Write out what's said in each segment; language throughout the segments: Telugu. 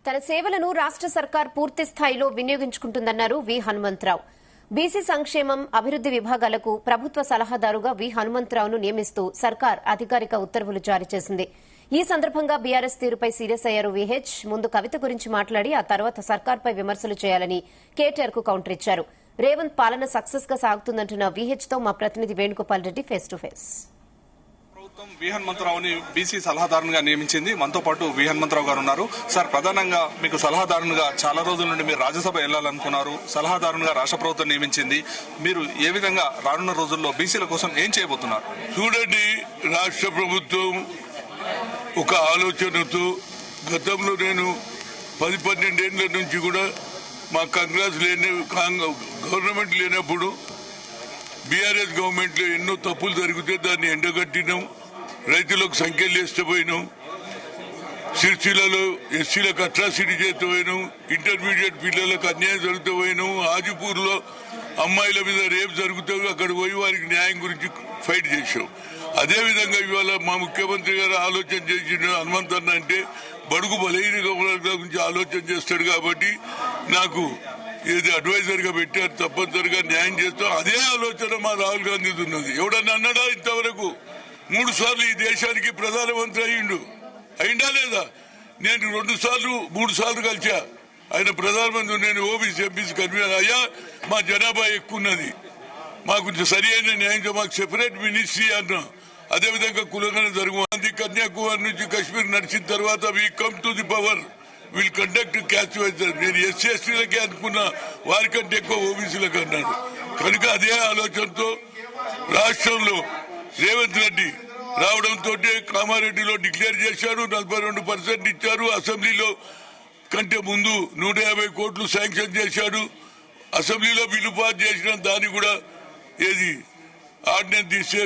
తన సేవలను రాష్ట్ర సర్కార్ పూర్తి స్థాయిలో వినియోగించుకుంటుందన్నారు వి హనుమంతరావు. బీసీ సంక్షేమం, అభివృద్ది విభాగాలకు ప్రభుత్వ సలహాదారుగా వి హనుమంతరావును నియమిస్తూ సర్కార్ అధికారిక ఉత్తర్వులు జారీ చేసింది. ఈ సందర్భంగా బీఆర్ఎస్ తీరుపై సీరియస్ అయ్యారు విహెచ్. ముందు కవిత గురించి మాట్లాడి ఆ తర్వాత సర్కార్పై విమర్శలు చేయాలని కేటీఆర్ కు కౌంటర్ ఇచ్చారు. రేవంత్ పాలన సక్సెస్ గా సాగుతుందంటున్న విహెచ్ తో మా ప్రతినిధి Venugopal Reddy face to face. ప్రభుత్వం వి హనుమంతరావుని బీసీ సలహాదారునిగా నియమించింది. మనతో పాటు వి హనుమంతరావు గారు ఉన్నారు. సార్, ప్రధానంగా మీకు సలహాదారునిగా చాలా రోజుల నుండి మీరు రాజ్యసభ వెళ్లాలనుకున్నారు. సలహాదారునిగా రాష్ట్ర ప్రభుత్వం నియమించింది. మీరు ఏ విధంగా రానున్న రోజుల్లో బీసీల కోసం ఏం చేయబోతున్నారు? చూడండి, రాష్ట్ర ప్రభుత్వం ఒక ఆలోచనతో గతంలో నేను 10-12 ఏళ్ల నుంచి కూడా మా కాంగ్రెస్ గవర్నమెంట్ లేనప్పుడు బీఆర్ఎస్ గవర్నమెంట్ లో ఎన్నో తప్పులు జరిగితే దాన్ని ఎండగట్టినాం. రైతులకు సంఖ్యలు వేస్తపోయినాం. సిరిసిల్లలో ఎస్సీలకు అట్రాసిటీ చేస్తపోయినాం. ఇంటర్మీడియట్ పిల్లలకు అన్యాయం జరుగుతపోయినాం. హాజీపూర్ లో అమ్మాయిల మీద రేపు జరుగుతూ అక్కడ పోయి వారికి న్యాయం గురించి ఫైట్ చేశాం. అదేవిధంగా ఇవాళ మా ముఖ్యమంత్రి గారు ఆలోచన చేసిన హనుమంతన్న అంటే బడుగు బలహీన గురించి ఆలోచన చేస్తాడు కాబట్టి నాకు ఏది అడ్వైజర్ గా పెట్టారు. తప్పనిసరిగా న్యాయం చేస్తాం. అదే ఆలోచన మా రాహుల్ గాంధీ ఉన్నది. ఎవడన్నా అన్నాడా ఇంతవరకు? 3 సార్లు ఈ దేశానికి ప్రధానమంత్రి అయిందా లేదా? నేను 3 సార్లు కలిసా. ఆయన ప్రధానమంత్రి, నేను ఓబీసీ ఎంపీసీ కన్వీనర్ అయ్యా. మా జనాభా ఎక్కువ ఉన్నది, మాకు సరి అయిన న్యాయం, మాకు సెపరేట్ మినిస్ట్రీ అన్నా. అదేవిధంగా కులంగా జరుగు కన్యాకుమారి నుంచి కశ్మీర్ నడిచిన తర్వాత we come to the power, will conduct caste wise. నేను ఎస్సీ ఎస్టీలకే అనుకున్నా, వారికంటే ఎక్కువ ఓబీసీలకు అన్నాడు. కనుక అదే ఆలోచనతో రాష్ట్రంలో రేవంత్ రెడ్డి రావడంతో కామారెడ్డిలో డిక్లేర్ చేశారు. 42% ఇచ్చారు. అసెంబ్లీలో కంటే ముందు 150 కోట్లు శాంక్షన్ చేశాడు. అసెంబ్లీలో బిల్లు పాస్ చేసిన దాన్ని కూడా ఏది ఆర్డినెన్స్ తీసే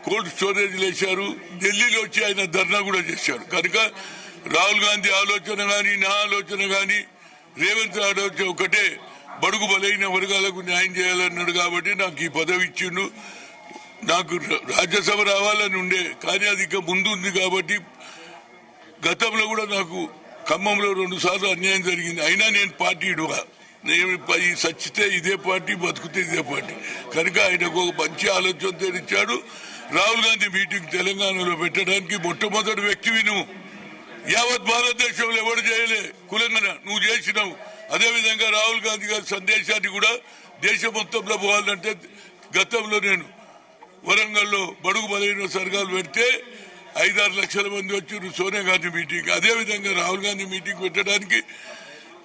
కోల్డ్ స్టోరేజ్ వేశారు. ఢిల్లీలో వచ్చి ఆయన ధర్నా కూడా చేశారు. కనుక రాహుల్ గాంధీ ఆలోచన గాని, నా ఆలోచన గాని, రేవంత్ ఆలోచన ఒకటే, బడుగు బలైన వర్గాలకు న్యాయం చేయాలన్నాడు. కాబట్టి నాకు ఈ పదవి ఇచ్చిండు. నాకు రాజ్యసభ రావాలని ఉండే, కానీ అది ఇంకా ముందు ఉంది. కాబట్టి గతంలో కూడా నాకు ఖమ్మంలో 2 సార్లు అన్యాయం జరిగింది. అయినా నేను పార్టీ ఇడుగా, నేను సచ్చితే ఇదే పార్టీ, బతుకుతే ఇదే పార్టీ. కనుక ఆయనకు ఒక మంచి ఆలోచనతో ఇచ్చాడు. రాహుల్ గాంధీ మీటింగ్ తెలంగాణలో పెట్టడానికి మొట్టమొదటి వ్యక్తివి నువ్వు. యావత్ భారతదేశంలో ఎవరు చేయలే. కులంగా నువ్వు చేసినావు. అదేవిధంగా రాహుల్ గాంధీ గారి సందేశాన్ని కూడా దేశం మొత్తంలో పోవాలంటే, గతంలో నేను వరంగల్లో బడుగు బలైన వర్గాలు పెడితే 5-6 లక్షల మంది వచ్చి సోనియా గాంధీ మీటింగ్. అదేవిధంగా రాహుల్ గాంధీ మీటింగ్ పెట్టడానికి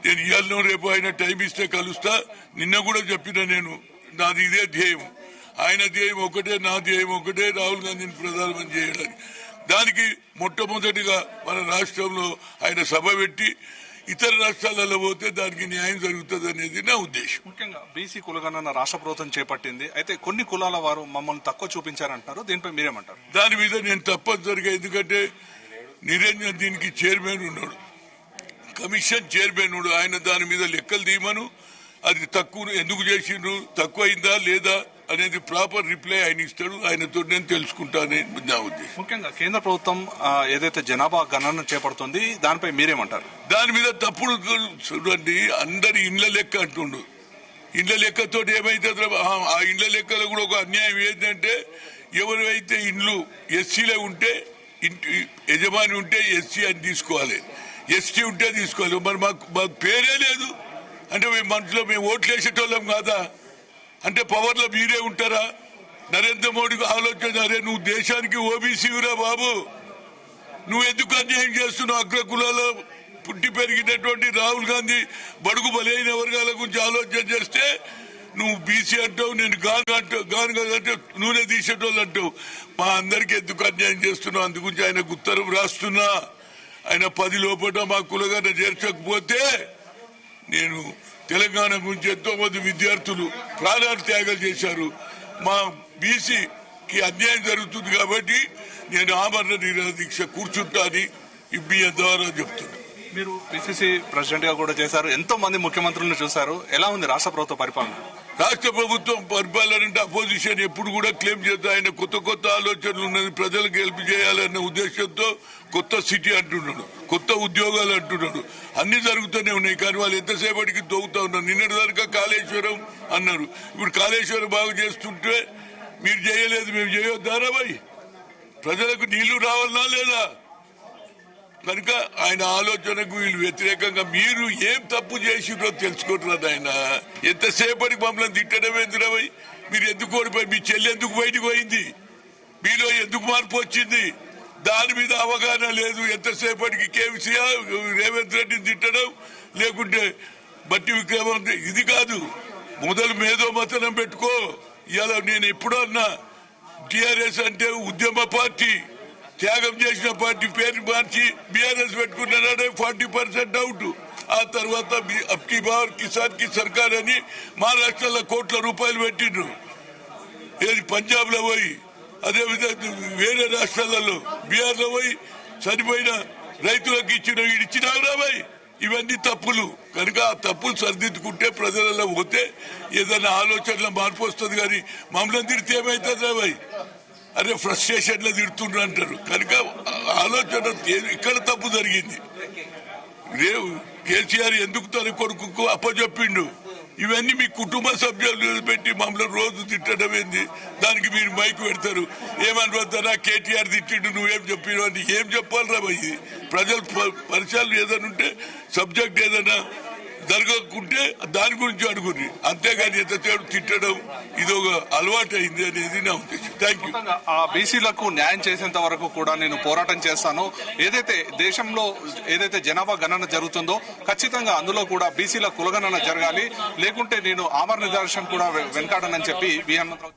నేను ఇవాళ రేపు ఆయన టైం ఇస్తే కలుస్తా. నిన్న కూడా చెప్పిన, నేను నాది ఇదే ధ్యేయం. ఆయన ధ్యేయం ఒకటే, నా ధ్యేయం ఒకటే, రాహుల్ గాంధీని ప్రధానమంత్రి చేయడానికి. దానికి మొట్టమొదటిగా మన రాష్ట్రంలో ఆయన సభ పెట్టి ఇతర రాష్ట్రాలలో పోతే దానికి న్యాయం జరుగుతుంది అనేది నా ఉద్దేశం. ముఖ్యంగా బీసీ కులగణన రాష్ట్ర ప్రభుత్వం చేపట్టింది. అయితే కొన్ని కులాల వారు మమ్మల్ని తక్కువ చూపించారంటారు. దీనిపై మీరేమంటారు? దాని మీద నేను తప్పనిసరిగా, ఎందుకంటే నిరంజన్ దీనికి చైర్మన్ ఉన్నాడు, కమిషన్ చైర్మన్ ఉన్నాడు. ఆయన దాని మీద లెక్కలు తీయమను, అది తక్కువ ఎందుకు చేసిండ్రు, తక్కువ అయిందా లేదా అనేది ప్రాపర్ రిప్లై ఆయన ఇస్తాడు. ఆయనతో నేను తెలుసుకుంటానని నా ఉద్దేశం. ముఖ్యంగా కేంద్ర ప్రభుత్వం ఏదైతే జనాభా గణన చేపడుతుంది, దానిపై మీరేమంటారు? దాని మీద తప్పుడు చూడండి. అందరి ఇండ్ల లెక్క అంటుండు. ఇండ్ల లెక్కతో ఏమైతుంది? ఆ ఇండ్ల లెక్కలో కూడా ఒక అన్యాయం ఏంటంటే, ఎవరైతే ఇండ్లు ఎస్సీలో ఉంటే, ఇంటి యజమాని ఉంటే ఎస్సీ అని తీసుకోవాలి, ఎస్టీ ఉంటే తీసుకోవాలి. మరి మాకు పేరే లేదు అంటే మేము మనసులో మేము ఓట్లు వేసేటోళ్ళం కాదా? అంటే పవర్లో మీరే ఉంటారా? నరేంద్ర మోడీకి ఆలోచన, అరే నువ్వు దేశానికి ఓబీసీరా బాబు, నువ్వు ఎందుకు అన్యాయం చేస్తున్నావు? అగ్రకులాలో పుట్టి పెరిగినటువంటి రాహుల్ గాంధీ బడుగు బలైన వర్గాల గురించి ఆలోచన చేస్తే నువ్వు బీసీ అంటావు, నేను గాను అంటే నూనె తీసేటోళ్ళు అంటావు. మా అందరికి ఎందుకు అన్యాయం చేస్తున్నావు? అందుగురించి ఆయనకు ఉత్తరం రాస్తున్నా. ఆయన 10 లోపల మా కులగానే చేర్చకపోతే నేను తెలంగాణ గురించి ఎంతో మంది విద్యార్థులు ప్రాణాలు త్యాగాలు చేశారు. మా బీసీకి అన్యాయం జరుగుతుంది కాబట్టి నేను ఆమరణ నిరాహార దీక్ష కూర్చుంటా అని మీ ద్వారా చెప్తున్నా. మీరు పిసిసి ప్రెసిడెంట్ గా కూడా చేశారు, ఎంతో మంది ముఖ్యమంత్రులను చూశారు. ఎలా ఉంది రాష్ట్ర ప్రభుత్వ పరిపాలన? రాష్ట్ర ప్రభుత్వం పరిపాలన అంటే అపోజిషన్ ఎప్పుడు కూడా క్లెయిమ్ చేస్తా ఆయన కొత్త ఆలోచనలు ఉన్నది ప్రజలకు హెల్ప్ చేయాలన్న ఉద్దేశంతో కొత్త సిటీ అంటున్నాడు, కొత్త ఉద్యోగాలు అంటున్నాడు, అన్ని జరుగుతూనే ఉన్నాయి. కానీ వాళ్ళు ఎంతసేపటికి తోగుతా ఉన్నారు. నిన్నటి దాకా కాళేశ్వరం అన్నారు, ఇప్పుడు కాళేశ్వరం బాగు చేస్తుంటే మీరు చేయలేదు, మేము చేయొద్దారా భయ్? ప్రజలకు నీళ్లు రావాలనా లేదా? కనుక ఆయన ఆలోచనకు వీళ్ళు వ్యతిరేకంగా మీరు ఏం తప్పు చేసిరో తెలుసుకుంటున్నారు. ఆయన ఎంతసేపటికి మమ్మల్ని తిట్టడం ఎందుకు భయ్? మీరు ఎందుకు ఓడిపోయి, మీ చెల్లి ఎందుకు బయటకు పోయింది, మీలో ఎందుకు మార్పు వచ్చింది, దాని మీద అవగాహన లేదు. ఎంతసేపటికి కేసీఆర్ రేవంత్ రెడ్డిని తిట్టడం, లేకుంటే బట్టి విక్రమార్క, ఇది కాదు. మొదలు మేధోమథనం పెట్టుకో. ఇవాళ నేను ఎప్పుడో అన్నా టీఆర్ఎస్ అంటే ఉద్యమ పార్టీ, త్యాగం చేసిన పార్టీ పేరు మార్చి బీఆర్ఎస్ పెట్టుకున్నారనే 40% డౌట్. ఆ తర్వాత అబ్కి బార్ కిసాన్ కి సర్కార్ అని మహారాష్ట్రలో కోట్ల రూపాయలు పెట్టిండ్రు. ఏది పంజాబ్ లో పోయి, అదేవిధంగా వేరే రాష్ట్రాలలో బీహార్ లో పోయి చనిపోయిన రైతులకు ఇచ్చినావురా భయ్? ఇవన్నీ తప్పులు. కనుక ఆ తప్పులు సరిదిద్దుకుంటే ప్రజలలో పోతే ఏదైనా ఆలోచనలో మార్పు వస్తుంది. కానీ మమ్మల్ని తిడితే ఏమవుతుందా భయ్? అరే ఫ్రస్ట్రేషన్ లో తిడుతుండ్రు అంటారు. కనుక ఆలోచన ఇక్కడ తప్పు జరిగింది. కేసీఆర్ ఎందుకు తన కొడుకు అప్పచెప్పిండు? ఇవన్నీ మీ కుటుంబ సభ్యులు పెట్టి మమ్మల్ని రోజు తిట్టడం ఏంది? దానికి మీరు మైక్ పెడతారు, ఏమనుకుంటారా కేటీఆర్ తిట్టిండు నువ్వేం చెప్పిను అని. ఏం చెప్పాలరా భయ్? ప్రజలు పరిచయాలు ఏదైనా ఉంటే, సబ్జెక్ట్ ఏదైనా జరగకుంటే దాని గురించి అడుగుని, అంతేగాని ఎంతసేపు తిట్టడం ఇది ఒక అలవాటు అయింది అనేది నా ఉద్దేశం. Thank you. ఆ బీసీలకు న్యాయం చేసేంత వరకు కూడా నేను పోరాటం చేస్తాను. ఏదైతే దేశంలో ఏదైతే జనాభా గణన జరుగుతుందో ఖచ్చితంగా అందులో కూడా బీసీల కులగణన జరగాలి, లేకుంటే నేను ఆమరణ నిదర్శనం కూడా వెనకాడనని చెప్పి వి హనుమంతరావు